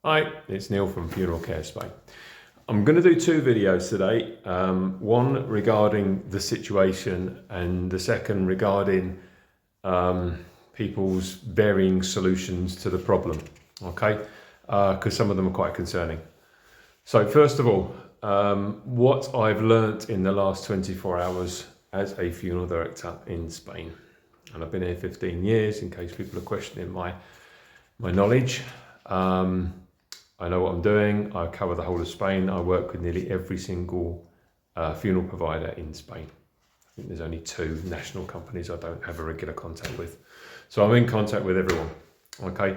Hi, it's Neil from Funeral Care Spain. I'm going to do two videos today, one regarding the situation and the second regarding people's varying solutions to the problem, okay? Because some of them are quite concerning. So first of all, what I've learnt in the last 24 hours as a funeral director in Spain. And I've been here 15 years, in case people are questioning my knowledge. I know what I'm doing. I cover the whole of Spain. I work with nearly every single funeral provider in Spain. I think there's only two national companies I don't have a regular contact with. So I'm in contact with everyone, okay?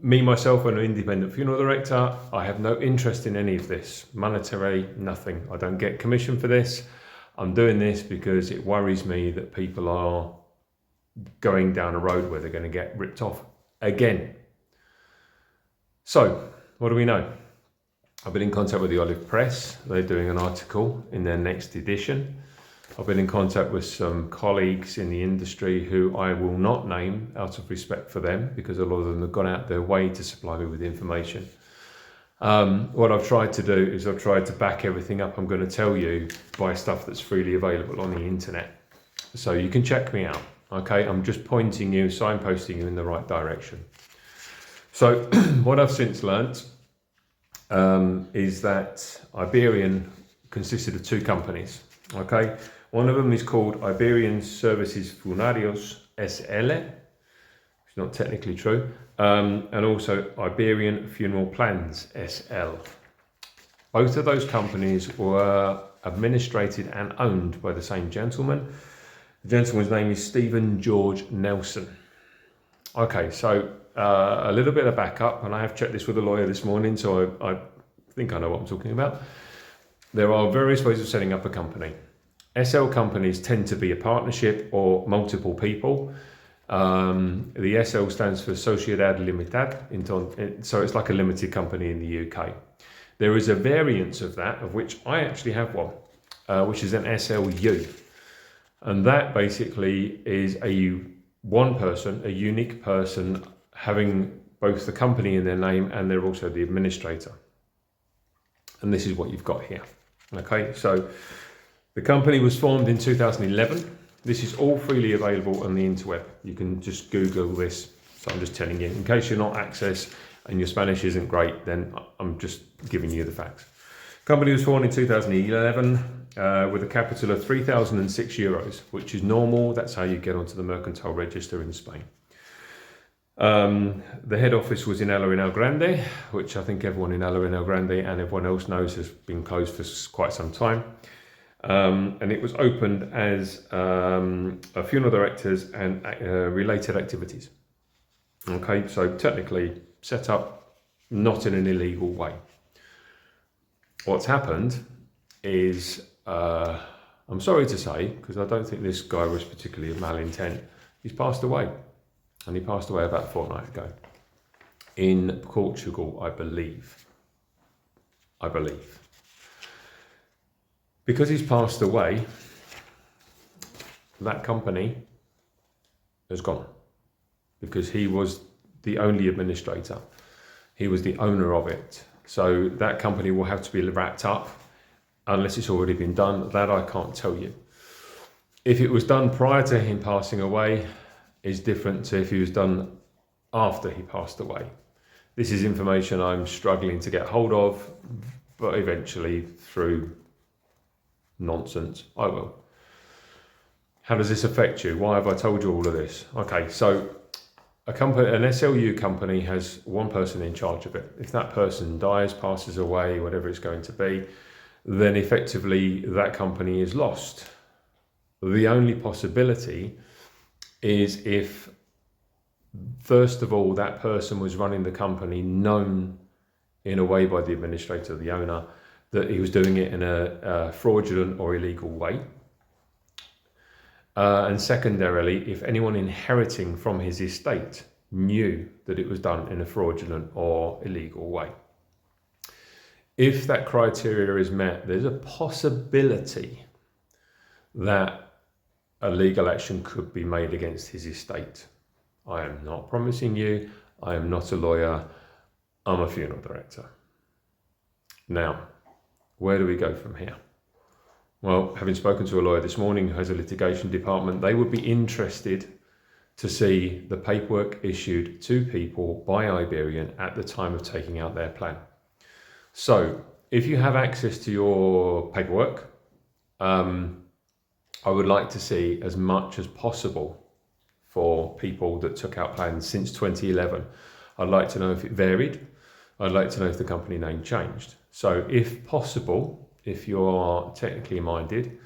Me, myself, I'm an independent funeral director. I have no interest in any of this. Monetary, nothing. I don't get commission for this. I'm doing this because it worries me that people are going down a road where they're going to get ripped off again. So, what do we know? I've been in contact with the Olive Press. They're doing an article in their next edition. I've been in contact with some colleagues in the industry who I will not name out of respect for them, because a lot of them have gone out their way to supply me with information. What I've tried to do is I've tried to back everything up I'm going to tell you by stuff that's freely available on the internet. So you can check me out, okay? I'm just pointing you, signposting you in the right direction. So what I've since learnt is that Iberian consisted of two companies, okay? One of them is called Iberian Services Funerarios SL, which is not technically true, and also Iberian Funeral Plans SL. Both of those companies were administrated and owned by the same gentleman. The gentleman's name is Stephen George Nelson. Okay, so a little bit of backup, and I have checked this with a lawyer this morning, so I think I know what I'm talking about. There are various ways of setting up a company. SL companies tend to be a partnership or multiple people. The SL stands for Sociedad Limitada, so it's like a limited company in the UK. There is a variance of that, of which I actually have one, which is an SLU. And that basically is a unique person having both the company in their name, and they're also the administrator. And this is what you've got here. Okay, so the company was formed in 2011. This is all freely available on the interweb. You can just Google this. So I'm just telling you, in case you're not access and your Spanish isn't great, then I'm just giving you the facts. Company was formed in 2011 with a capital of 3,006 euros, which is normal. That's how you get onto the mercantile register in Spain. The head office was in Iberian Grande, which I think everyone in Iberian Grande and everyone else knows has been closed for quite some time. And it was opened as a funeral directors and related activities. Okay, so technically set up not in an illegal way. What's happened is, I'm sorry to say, because I don't think this guy was particularly of malintent, he's passed away. And he passed away about a fortnight ago in Portugal, I believe. Because he's passed away, that company has gone, because he was the only administrator. He was the owner of it. So that company will have to be wrapped up unless it's already been done. That I can't tell you. If it was done prior to him passing away, is different to if he was done after he passed away. This is information I'm struggling to get hold of, but eventually through nonsense, I will. How does this affect you? Why have I told you all of this? Okay, so an SLU company has one person in charge of it. If that person dies, passes away, whatever it's going to be, then effectively that company is lost. The only possibility is if, first of all, that person was running the company known in a way by the administrator, the owner, that he was doing it in a fraudulent or illegal way. And secondarily, if anyone inheriting from his estate knew that it was done in a fraudulent or illegal way. If that criteria is met, there's a possibility that a legal action could be made against his estate. I am not promising you, I am not a lawyer, I'm a funeral director. Now, where do we go from here? Well, having spoken to a lawyer this morning who has a litigation department, they would be interested to see the paperwork issued to people by Iberian at the time of taking out their plan. So if you have access to your paperwork, I would like to see as much as possible for people that took out plans since 2011. I'd like to know if it varied. I'd like to know if the company name changed. So if possible, if you're technically minded,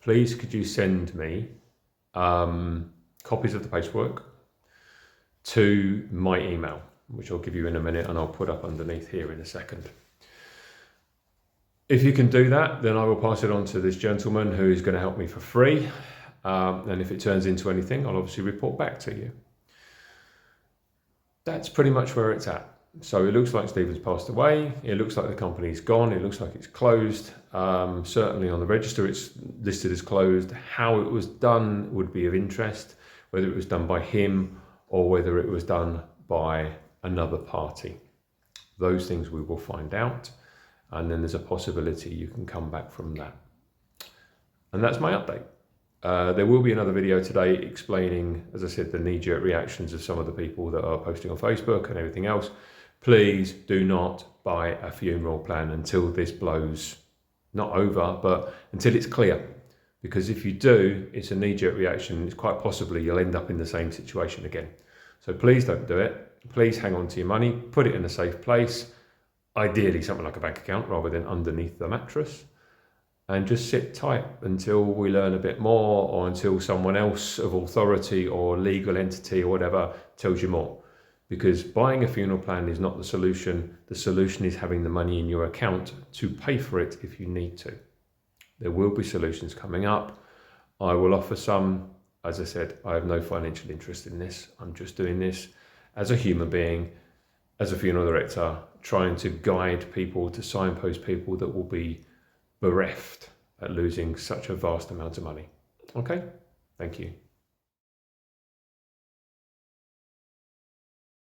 please could you send me copies of the paperwork to my email, which I'll give you in a minute and I'll put up underneath here in a second. If you can do that, then I will pass it on to this gentleman who's going to help me for free. And if it turns into anything, I'll obviously report back to you. That's pretty much where it's at. So it looks like Stephen's passed away. It looks like the company's gone. It looks like it's closed. Certainly on the register, it's listed as closed. How it was done would be of interest, whether it was done by him or whether it was done by another party. Those things we will find out. And then there's a possibility you can come back from that. And that's my update. There will be another video today explaining, as I said, the knee-jerk reactions of some of the people that are posting on Facebook and everything else. Please do not buy a funeral plan until this blows, not over, but until it's clear. Because if you do, it's a knee-jerk reaction. It's quite possibly you'll end up in the same situation again. So please don't do it. Please hang on to your money, put it in a safe place, ideally something like a bank account rather than underneath the mattress, and just sit tight until we learn a bit more or until someone else of authority or legal entity or whatever tells you more. Because buying a funeral plan is not the solution. The solution is having the money in your account to pay for it if you need to. There will be solutions coming up. I will offer some. As I said, I have no financial interest in this. I'm just doing this as a human being, as a funeral director, trying to guide people, to signpost people that will be bereft at losing such a vast amount of money. Okay, thank you.